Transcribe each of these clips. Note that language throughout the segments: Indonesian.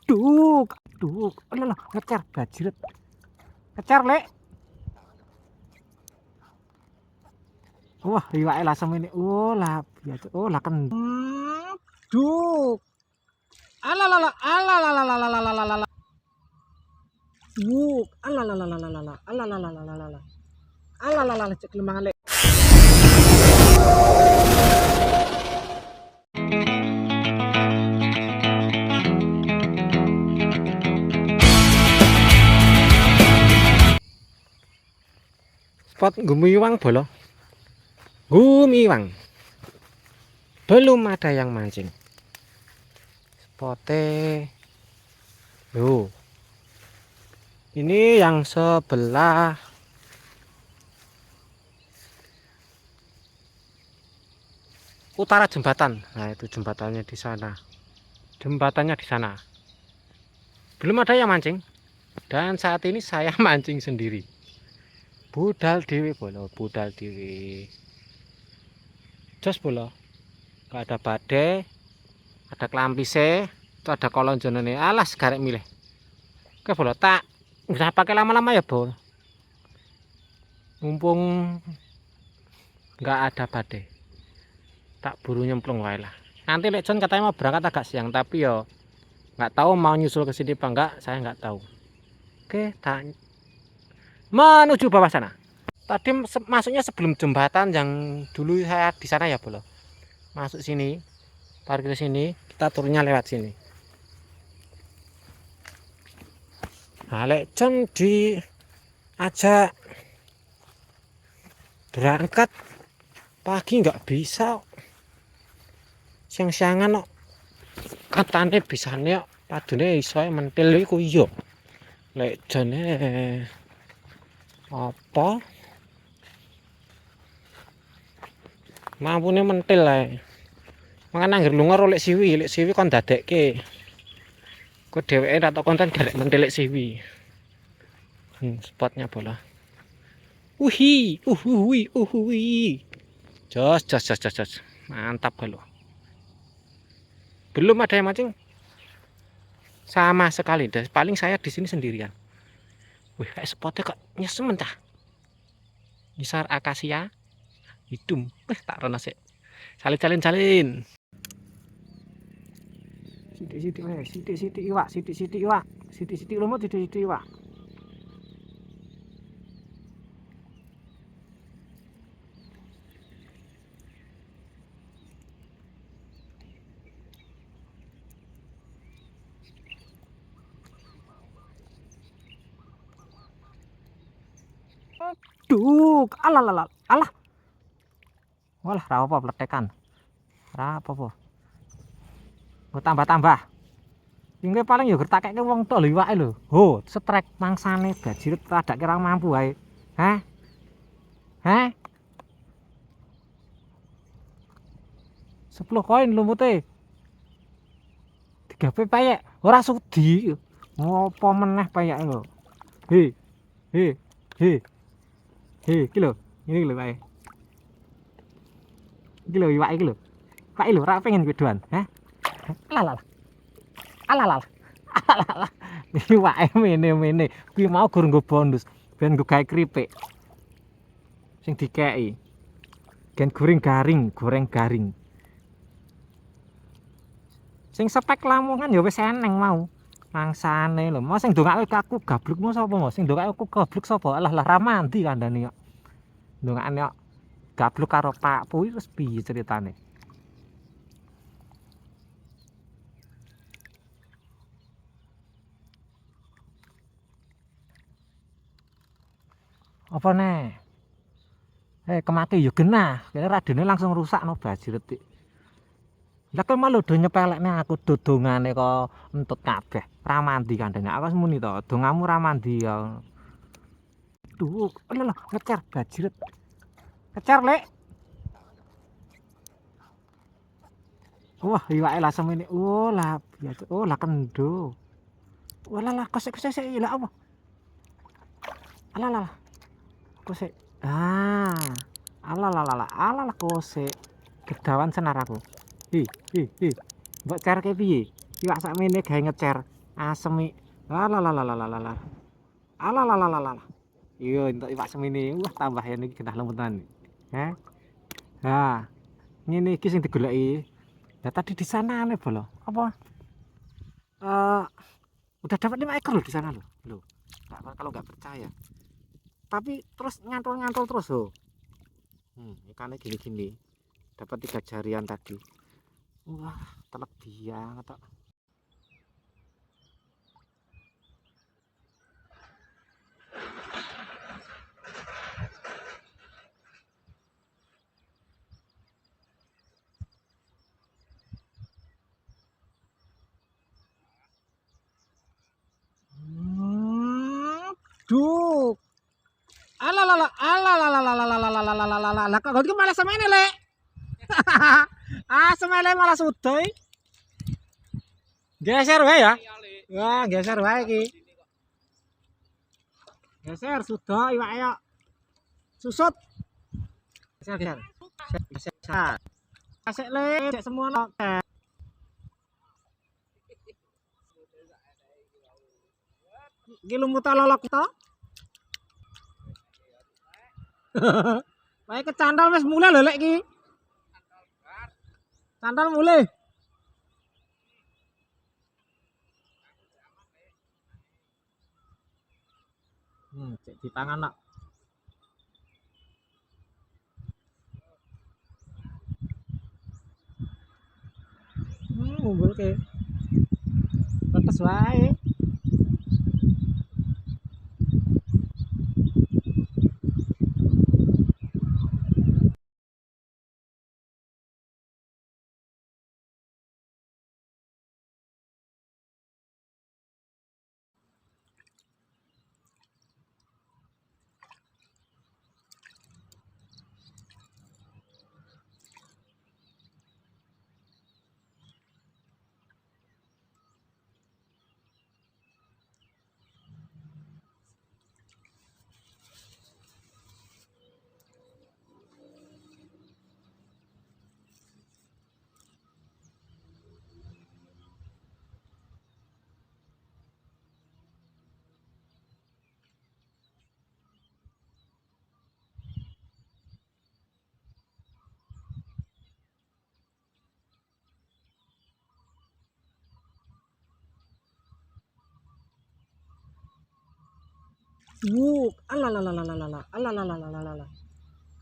Duk, duk, alah ngecer bajret. Ngecer, Lek. Wah, iwake lah semene. Oh, lah biasa. Oh, lah duk. Alalala, alalalalalalalalala. Duk, alalalalalala, alalalalalala. Alalala, cek lemangan, Lek. Spot gumiwang bolo. Gumiwang. Belum ada yang mancing. Spotnya. Loh. Ini yang sebelah utara jembatan. Nah, itu jembatannya di sana. Jembatannya di sana. Belum ada yang mancing. Dan saat ini saya mancing sendiri. Budal dewe bolo, budal dewe. Jos bolo. Gak ada badai, ada kelampise, itu ada kolon jonone. Alas garek milih. Oke bolo, tak nggak pakai lama-lama ya bolo. Mumpung nggak ada badai, tak buru nyemplung wae lah. Nanti Lek John katanya mau berangkat agak siang, tapi yo nggak tahu mau nyusul ke sini apa enggak, saya nggak tahu. Oke, tak menuju bawah sana. Tadi masuknya sebelum jembatan yang dulu saya di sana ya bolo. Masuk sini, parkir sini, kita turunnya lewat sini. Nah, Lek John diajak berangkat pagi nggak bisa, siang-siangan kok. Katane bisane kok, padune iso mentil iku iya. Lek John apa? Mampune mentil ae. Mangan anggere lunga lek siwi kon dadekke. Kok dheweke ra tok konten garek mentil lek siwi. Spotnya bola. Uhi. Jos. Mantap kalau. Belum ada yang mancing. Sama sekali. Paling saya di sini sendirian. Wih, kayak spotnya kok nyesem entah. Nyisar akasia. Hidung. Tak rena sik. Salin. Sidik-sidik iwak. Sidik-sidik lumut, sidik-sidik iwak. Duk, alah. Walah, ra apa pletekan. Ra apa-apa. Nggo tambah. Sing paling ya gertakeke wong tok lho iwake lho. Ho, setrek mangsane bajirut rada kira mampu wae. Hah? 10 koin lumute. Digawe payek, ora sudi. Ngopo meneh payeke lho. He, iki lho. Ini lho wae. Iki lho iwake iki lho. Pak lho ora pengen wedoan, hah? Alah. Iwake mene. Kuwi mau gur nggo bonus, ben nggo gawe kripik. Sing dikeki. Gen goreng garing. Sing spek Lamongan ya wis eneng mau. Mangsane lho, mau sing ndongake aku gablekmu sapa mau? Sing ndongake aku gablek sapa? Alah ra mandi kandhane kok. Ndongakane kok gablek karo Pak Puy wis piye ceritane? Apa nih? Kemaki ya genah, kene radene langsung rusak no bajret iki. Lah kok malah do nyepelekne aku dodongane kok entut kabeh. Ra mandi kandhane. Aku muni to, dongamu ra mandi ya. Duh, alah ngecer bajret. Ngecer, Lek. Wah, iwake lah semene. Oh, lah biasa. Oh, lah kendo. Walah, kosek lah apa? Alah. Kosek. Ah. Alah kosek. Gedawan senar aku. Mbok cerke piye? Iwak sakmene gawe ngecer. Asem iki. Alalalalalala. Alalalalalala. Iya entuk iwak semini. Wah, tambah ya niki genah lembutan. Heh. Nah, ngene iki sing digoleki. Lah tadi di sana aneh bolo. Apa? Eh, udah dapat 5 ekor loh di sana loh. Loh. Kalau nggak percaya. Tapi terus nyantol-nyantol terus loh. Ikannya gini-gini. Dapat 3 jarian tadi. Wah, telek dia kata. Duh. Alalala, alalalalalalalalalalalala. Lah kok iki malah semene, Lek. Ah, semene malah sudoy. Geser wae ya. Wah, geser wae iki. Geser sudah iwak ayo. Susut. Geser, geser. Geser. Kasih Le, cek semua no. Iki lumut lolok to. Wae kecandal wis mulai lho Lek iki. Candal mulai. Cek di tangan nak. Ngumpul ke. Tetes wae. Alalalalala, alalalalala.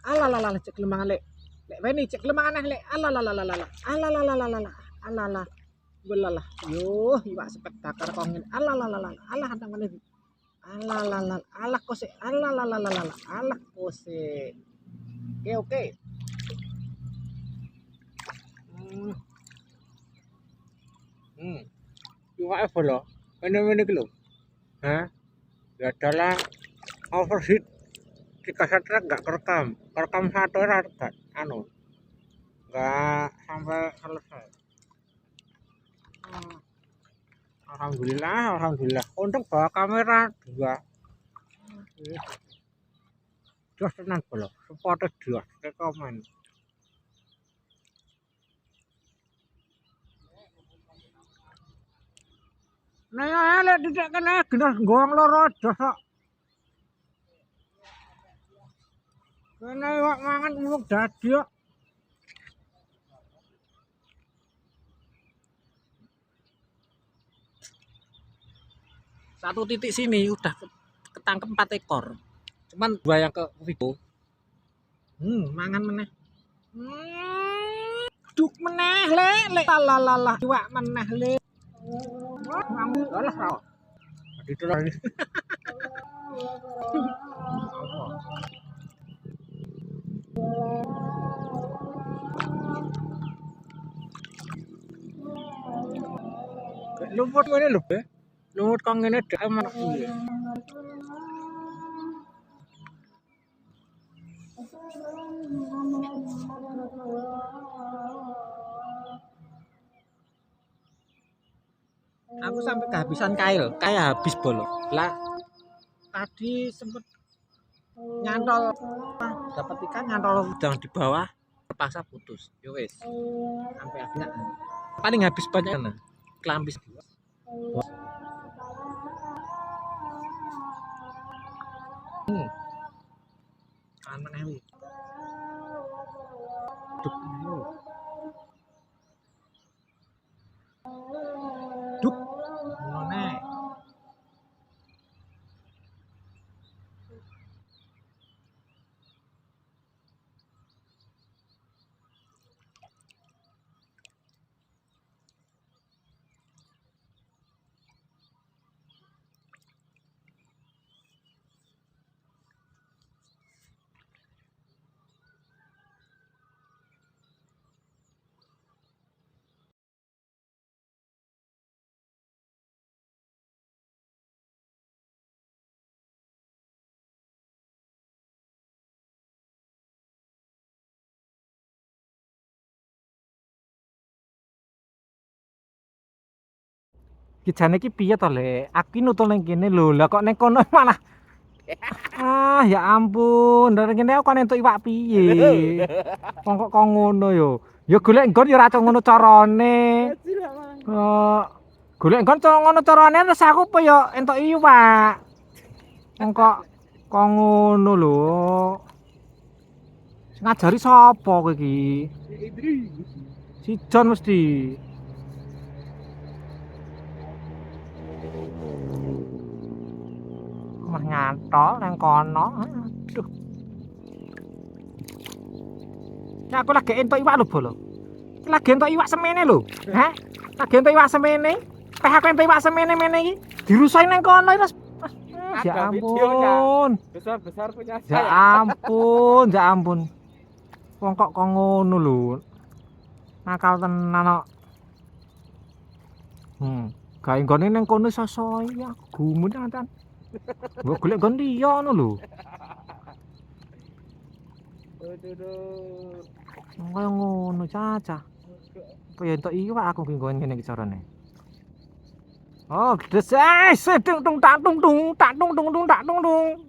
Alalalala cek lemangan Lek. Lek Weni cek lemangan Lek. Alalalalala. Alalalalala. Alala. Belalah. Yo, iwak spektakel kok ngene. Alalalalala. Alah tangane. Alalalala. Alah kose. Alalalalala. Alah kose. Oke, oke. Iwake bolo. Ngene-ngene iki lho. Hah? Ya adalah overheat di kasetnya nggak kerekam satu era nggak nggak sampai selesai. Alhamdulillah untuk bawa kamera 2 jos tenan bolo supporter jos komen. Nah ya lek tidak kena genas gong loro jos kok. Kena iwak mangan umuk dadi kok. Satu titik sini udah ketangkep 4 ekor. Cuman 2 yang ke video. Mangan meneh. Duk meneh Lek. Lalalah iwak meneh Lek. Ngambil alah ra. Ditelor. Lumut ngene lho, Be. Lumut kok ngene dek emang piye. Aku sampai kehabisan kail, kayak habis bolo. Lah tadi sempet nyantol dapat ikan nyantol udang di bawah terpaksa putus. Yo wis. Sampai akhirnya paling habis banyak nah. Kelambis. Kan meneh wi. Duk ayo. Duk. Ngono. Ki jane iki piye to, Lek? Aku ki nutul ning kene lho. Lah kok ning kono malah ya ampun, dari kene kok entuk iwak piye? Wong kok ngono yo. Ya golek nggon ya ora ngono carane. Golek nggon ngono carane terus aku apa ya entuk iwak. Wong kok ngono lho. Sing ngajari sapa kowe iki? Si John mesti. Mah nyantol nang kono. Aduh. Ya aku lagi entuk iwak lho, Bolo. Lagi entuk iwak semene lho. Hah? Lagi entuk iwak semene. Peh aku entuk iwak semene-mene iki dirusoi nang kono terus. Ya ampun. Besar-besar punya Ya saya. ampun, ya ampun. Wong kok ngono lho. Nakal tenan kok. Gawe nggone ning kono sosoi ya gumun tenan. Mbok golek nggon liya ngono lho. Aduh. Kaya ngono cacah. Apa ya entuk iwak aku ki nggon ngene iki carane. Oh, gedes sedeng tung tak tung tung tak tung tung tung tak tung tung.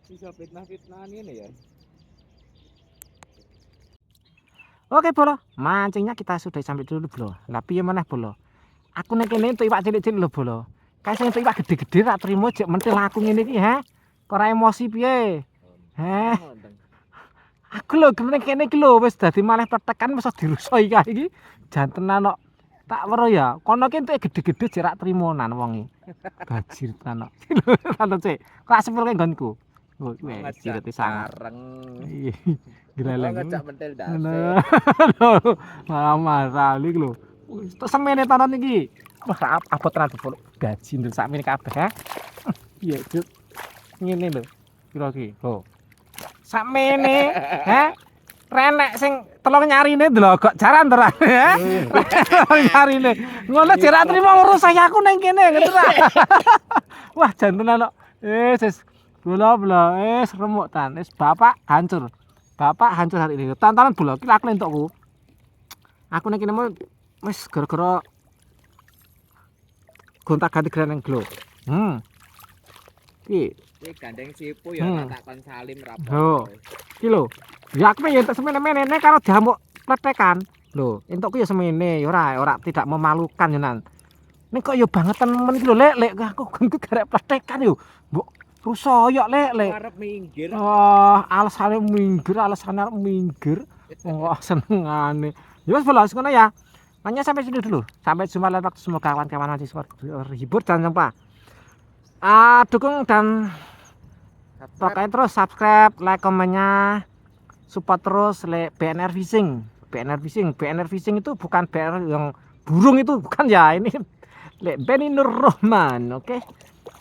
Bisa fitnah-fitnahan ini ya. Oke, Bolo. Mancingnya kita sudah sampai dulu, Bolo. Lah piye meneh, Bolo? Aku nek kene entuk iwak cilik-cilik lho, Bolo. Kae sing entuk iwak gede-gede tak trimo jek mentil aku ngene iki, ha? Ora emosi piye? Heh. Aku lho kene iki lho wis dadi malah petekan mesti dirusoi kae iki. Jantenan kok. Tak weruh ya, kono ki entuk gede-gede jek rak trimonan wong iki. Bajir tenan kok. Lho, Cek. Kok asepilke nggonku. Oh, wis direti sareng. Iya. Greleng. Ngejak mentil dase. Mama sali lho. Tok semene tanan iki. Wah, abot tenan Bolo. Gaji ndel sakmene kabeh, ha. Piye, Juk? Ngene lho. Piro iki? Lho. Sakmene, ha? Renek sing telung nyarine delok jaran to ra, ha? Telung nyarine. Ngono jerak trimo ngurus saya aku ning kene, ngerti ra? Wah, jantenan kok. Wis bola-bola, remuk tan. Wis bapak hancur. Bapak hancur hari ini. Tantanan bola iki aku entukku. Aku ning kene wis gara-gara gonta-ganti graneng glo. Iki Gandeng sipu ya tak kon salim rapo. Lho. Iki lho. Ya aku pengen entuk semene-mene nek karo jamuk pletekan. Lho, entukku ya semene, ya ora tidak memalukan ya nan. Nek kok ya banget temen iki lho, Lek aku garek pletekan yo. Mbok rusoyok Lek. Arep minggir. Oh, alasane minggir. Wong kok senengane. Ya wis bolos ngono ya. Hanya sampai sini dulu. Sampai jumpa lain waktu. Semoga kawan-kawan masih terhibur. Jangan lupa dukung dan pokoknya terus subscribe, like, komennya, support terus BNR Fishing. BNR Fishing itu bukan BNR yang burung itu, bukan ya. Ini Benny Nur Rahman, oke.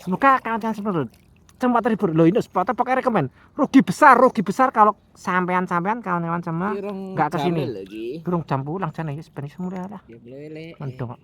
Semoga kawan-kawan seperti sempat terhibur. Loh, ini spotnya pokoknya rekomen. Rugi besar kalau sampean kawan-kawan sama nggak kesini. Burung jam pulang sana ya sebenarnya semula lah. Mendong.